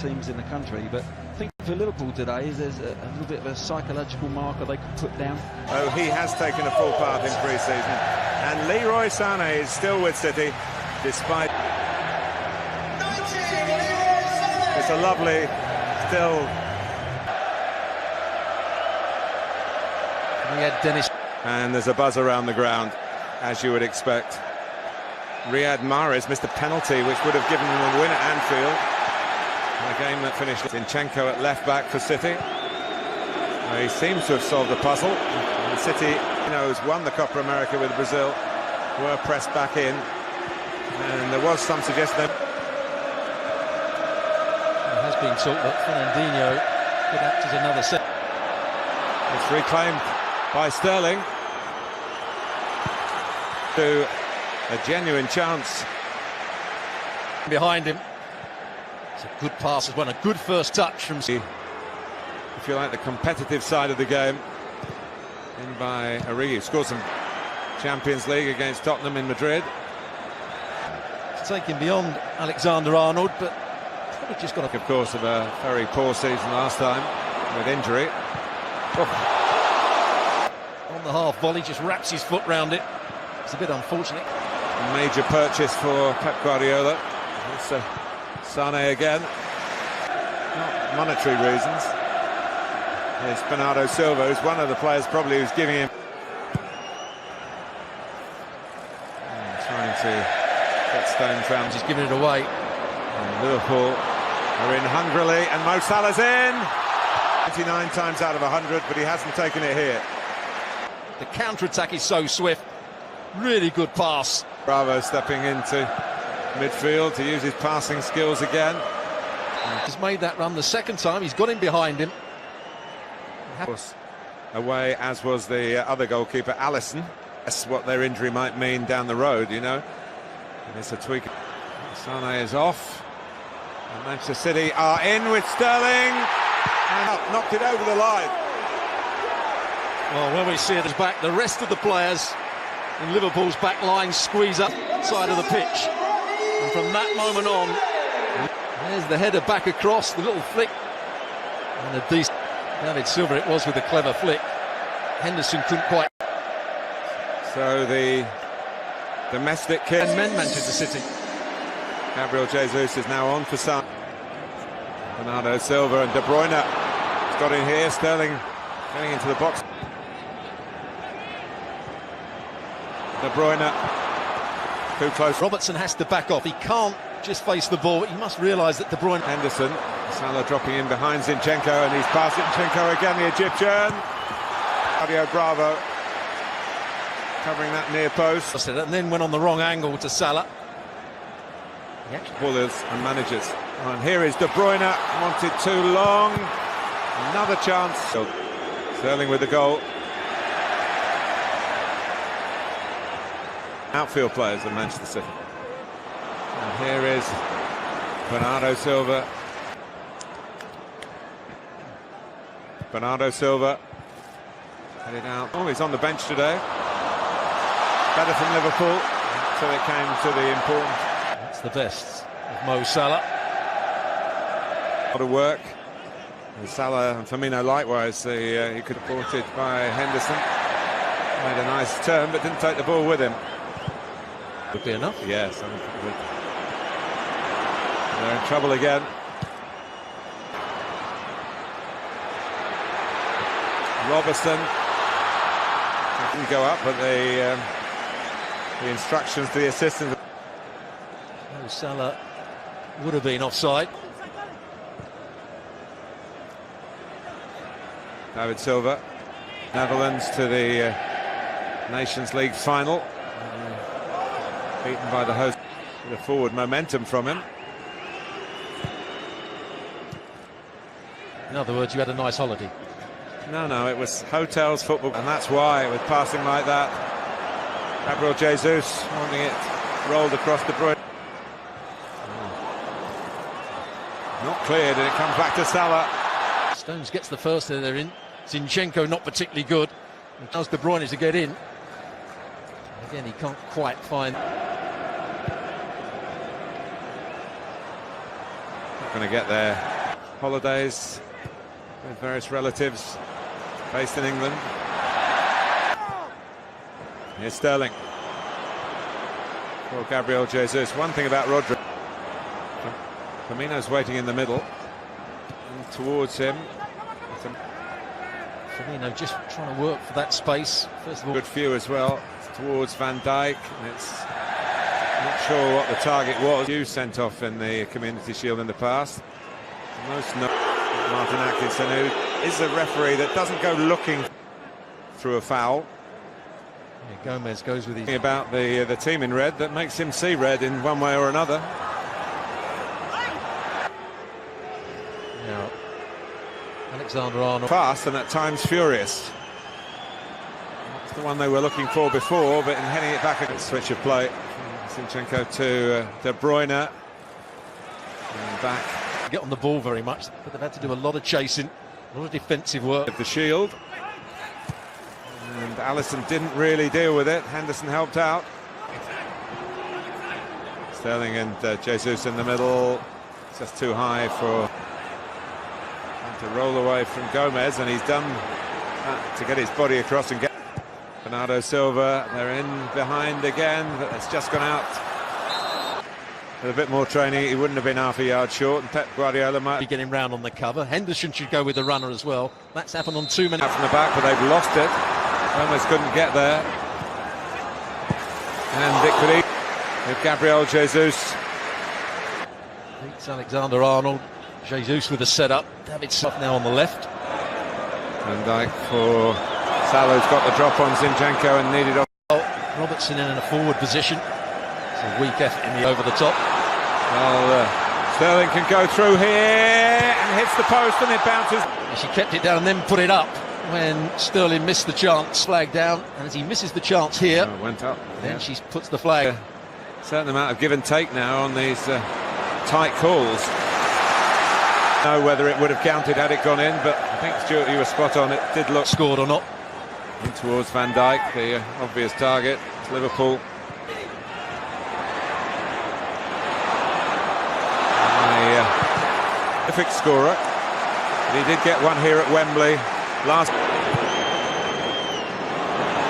teams in the country, but I think for Liverpool today, there's a little bit of a psychological marker they could put down. Oh, he has taken a full part in pre-season, and Leroy Sané is still with City, despite... It's a lovely, still... Dennis. And there's a buzz around the ground, as you would expect. Riyad Mahrez missed a penalty which would have given them a win at Anfield. A game that finished. Zinchenko at left back for City. He seems to have solved the puzzle. And City, has won the Copa America with Brazil, were pressed back in, and there was some suggestion that it has been talked that Fernandinho could act as another set. It's reclaimed by Sterling. To a genuine chance. Behind him. It's a good pass as well, a good first touch from... If you like, the competitive side of the game. In by Origi, scored some Champions League against Tottenham in Madrid. It's taken beyond Alexander-Arnold, but probably just got... Of course, of a very poor season last time, with injury. On the half volley, just wraps his foot round it. It's a bit unfortunate. Major purchase for Pep Guardiola. It's Sané again. Not monetary reasons. It's Bernardo Silva, who's one of the players probably who's giving him... trying to get stones round. He's giving it away. And Liverpool are in hungrily, and Mo Salah's in! 29 times out of 100, but he hasn't taken it here. The counter-attack is so swift. Really good pass. Bravo stepping into midfield to use his passing skills again. He's made that run the second time. He's got him behind him. Of course, away, as was the other goalkeeper, Alisson. That's what their injury might mean down the road, And it's a tweak. Sané is off. And Manchester City are in with Sterling. And knocked it over the line. Well, when we see it back, the rest of the players in Liverpool's back line squeeze up side of the pitch. And from that moment on, there's the header back across, the little flick. And a decent... David Silva it was with a clever flick. Henderson couldn't quite... So the domestic kid... And men Manchester City. Gabriel Jesus is now on for Sané. Bernardo Silva and De Bruyne has got in here. Sterling getting into the box. De Bruyne too close. Robertson has to back off. He can't just face the ball. He must realise that De Bruyne... Henderson, Salah dropping in behind Zinchenko, and he's passed Zinchenko again, the Egyptian. Claudio Bravo covering that near post. And then went on the wrong angle to Salah. Ballers and managers. And here is De Bruyne, wanted too long. Another chance. Sterling with the goal. Outfield players of Manchester City. And here is Bernardo Silva. Bernardo Silva headed out. Oh, he's on the bench today. Better from Liverpool. So it came to the important. That's the best of Mo Salah. A lot of work. And Salah and Firmino likewise. He could have brought it by Henderson. Made a nice turn, but didn't take the ball with him. Would be enough. Yes, I think it would. They're in trouble again. Robertson didn't go up, but the instructions to the assistant. Oh, Salah would have been offside. David Silva, Netherlands to the Nations League final. Beaten by the host. The forward momentum from him. In other words, you had a nice holiday. No, it was hotels, football, and that's why, with passing like that, Gabriel Jesus wanting it rolled across De Bruyne. Not cleared, and it comes back to Salah. Stones gets the first there in. Zinchenko not particularly good. And allows De Bruyne to get in. Again, he can't quite find... Not going to get there. holidays with various relatives based in England. Here's Sterling for Gabriel Jesus. One thing about Rodri, Firmino's waiting in the middle, and towards him. Firmino just trying to work for that space. First of all, good view as well towards Van Dijk. It's not sure what the target was. You sent off in the Community Shield in the past. Most Martin Atkinson, who is a referee that doesn't go looking through a foul. Yeah, Gomez goes with his... About the team in red that makes him see red in one way or another. Now, Alexander-Arnold. Fast and at times furious. That's the one they were looking for before, but in heading it back, a switch of play. Zinchenko to De Bruyne. And back. Get on the ball very much, but they've had to do a lot of chasing, a lot of defensive work. Of the shield. And Alisson didn't really deal with it. Henderson helped out. Sterling and Jesus in the middle. Just too high for to roll away from Gomez, and he's done that to get his body across and get Bernardo Silva. They're in behind again, but it's just gone out. With a bit more training, he wouldn't have been half a yard short, and Pep Guardiola might be getting round on the cover. Henderson should go with the runner as well. That's happened on too many. Out from the back, but they've lost it. Gomez couldn't get there, and it could eat with Gabriel Jesus. Beats Alexander-Arnold. Jesus with a setup. David Silva now on the left. Van Dijk for Salah's got the drop on Zinchenko and needed off. Robertson in a forward position. It's a weak effort in the over the top. Well, Sterling can go through here and hits the post, and it bounces. She kept it down and then put it up when Sterling missed the chance. Flag down, and as he misses the chance here, went up. Then she puts the flag. A certain amount of give and take now on these tight calls. Know whether it would have counted had it gone in, but I think, Stuart, you were spot on. It did look scored or not. In towards Van Dijk, the obvious target. It's Liverpool. A terrific scorer. But he did get one here at Wembley last.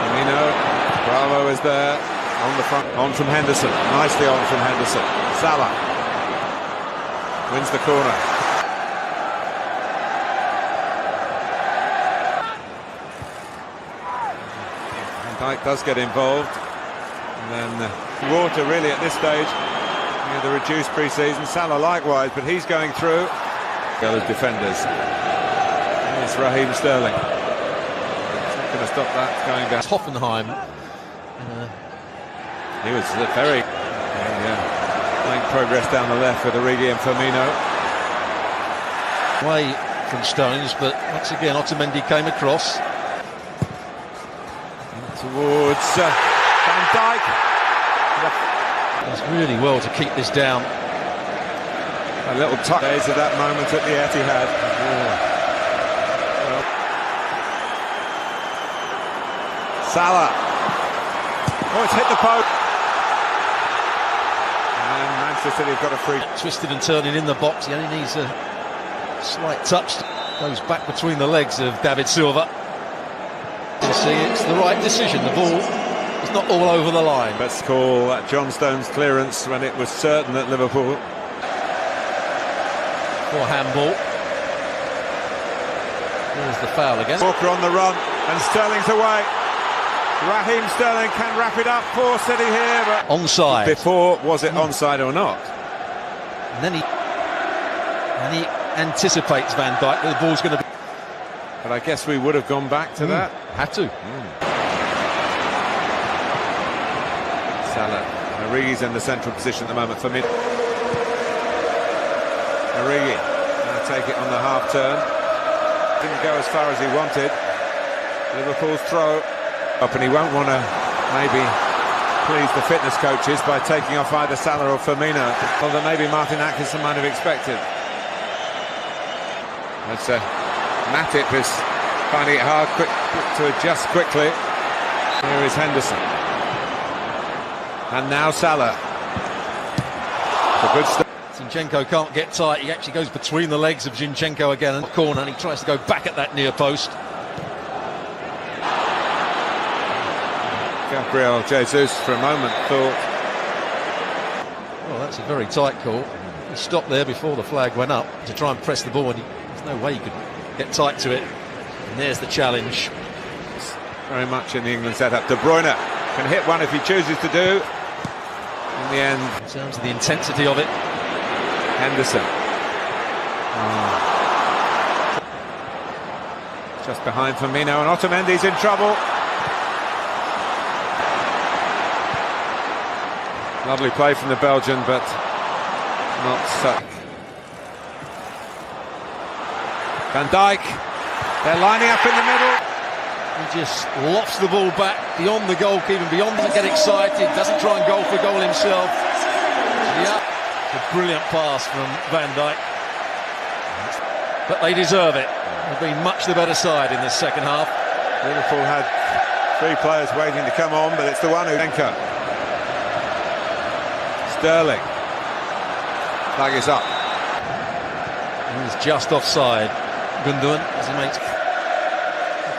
Firmino, Bravo is there on the front. On from Henderson, nicely on from Henderson. Salah wins the corner. Dijk does get involved, and then Water really at this stage, the reduced pre-season. Salah likewise, but he's going through. As defenders, it's Raheem Sterling. It's not going to stop that going down. Hoffenheim. He was very making progress down the left with Origi and Firmino. Away from Stones, but once again Otamendi came across. Towards Van Dijk. Does really well to keep this down. A little touch days of that moment at the Etihad. Salah. Oh, it's hit the post. And Manchester City have got a free. Twisted and turning in the box. He only needs a slight touch. Goes back between the legs of David Silva. You see, it's the right decision. The ball is not all over the line. Let's call that John Stones clearance when it was certain that Liverpool. For handball. There's the foul again. Walker on the run, and Sterling's away. Raheem Sterling can wrap it up for City here, but onside. Before, was it onside or not? And then he anticipates Van Dijk that the ball's going to be. But I guess we would have gone back to that. Had to. Salah. Origi's in the central position at the moment for mid. Origi going to take it on the half turn. Didn't go as far as he wanted. Liverpool's throw up, and he won't want to maybe please the fitness coaches by taking off either Salah or Firmino, although maybe Martin Atkinson might have expected. That's Matip is finding it hard to adjust quickly. Here is Henderson. And now Salah. It's a good start. Zinchenko can't get tight. He actually goes between the legs of Zinchenko again in the corner, and he tries to go back at that near post. Gabriel Jesus for a moment thought, well, that's a very tight call. He stopped there before the flag went up to try and press the ball, and there's no way he could get tight to it. And there's the challenge. very much in the England setup. De Bruyne can hit one if he chooses to do. In the end, in terms of the intensity of it, Henderson. Just behind Firmino, and Otamendi's in trouble. Lovely play from the Belgian, but not such. Van Dijk, they're lining up in the middle. He just lofts the ball back beyond the goalkeeper, beyond, doesn't get excited, doesn't try and go for goal himself. Yeah, a brilliant pass from Van Dijk. But they deserve it. They've been much the better side in this second half. Liverpool had three players waiting to come on, but it's the one who anchor. Sterling. Flag is up. He's just offside. Gundogan, as he makes.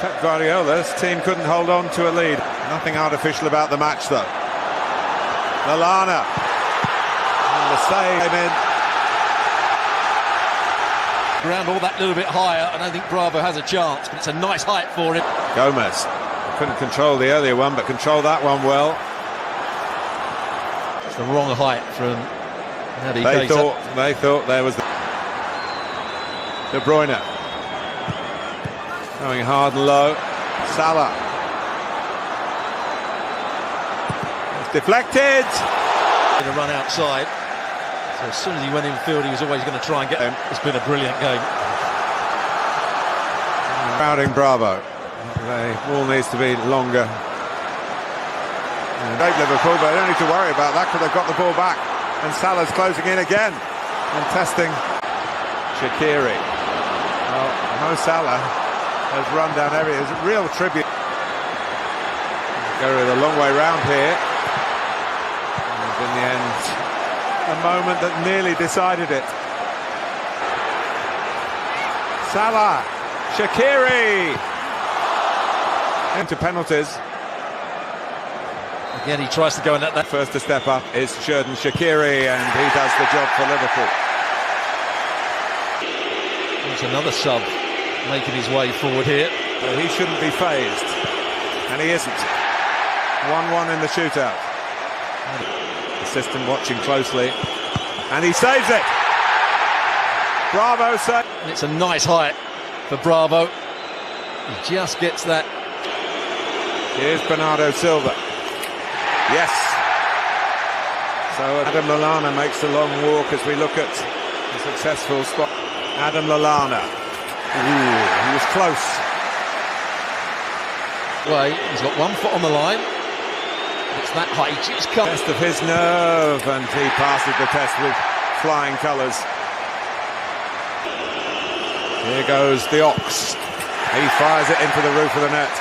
Pep Guardiola's team couldn't hold on to a lead. Nothing artificial about the match, though. Lallana. And the save came in. Ground all that little bit higher. I don't think Bravo has a chance, but it's a nice height for him. Gomez couldn't control the earlier one, but controlled that one well. It's the wrong height from Naby Keita. They thought there was the De Bruyne going hard and low. Salah. It's deflected. To run outside. So as soon as he went in field, he was always going to try and get him. It's been a brilliant game. Crowding Bravo. The ball needs to be longer. Great Liverpool, but they don't need to worry about that because they've got the ball back. And Salah's closing in again and testing Shaqiri. Well, Mo Salah has run down areas. Real tribute. Go a long way round here. And in the end, a moment that nearly decided it. Salah, Shaqiri. Into penalties. Again, he tries to go in that. First to step up is Xherdan Shaqiri, and he does the job for Liverpool. There's another sub making his way forward here. Well, he shouldn't be phased, and he isn't. 1-1 in the shootout. Assistant watching closely, and he saves it. Bravo saves. It's a nice height for Bravo. He just gets that. Here's Bernardo Silva. Yes. So Adam Lallana makes the long walk as we look at the successful spot. Adam Lallana. Ooh, he was close. Well, he's got 1 foot on the line. It's that height. He's Test of his nerve, and he passes the test with flying colours. Here goes the Ox. He fires it into the roof of the net.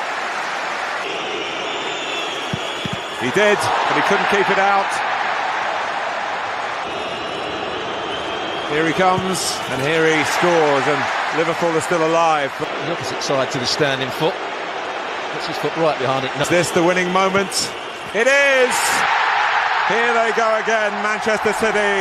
He did, but he couldn't keep it out. Here he comes, and here he scores, and Liverpool are still alive. The opposite side to the standing foot. Puts his foot right behind it. Is this the winning moment? It is! Here they go again, Manchester City.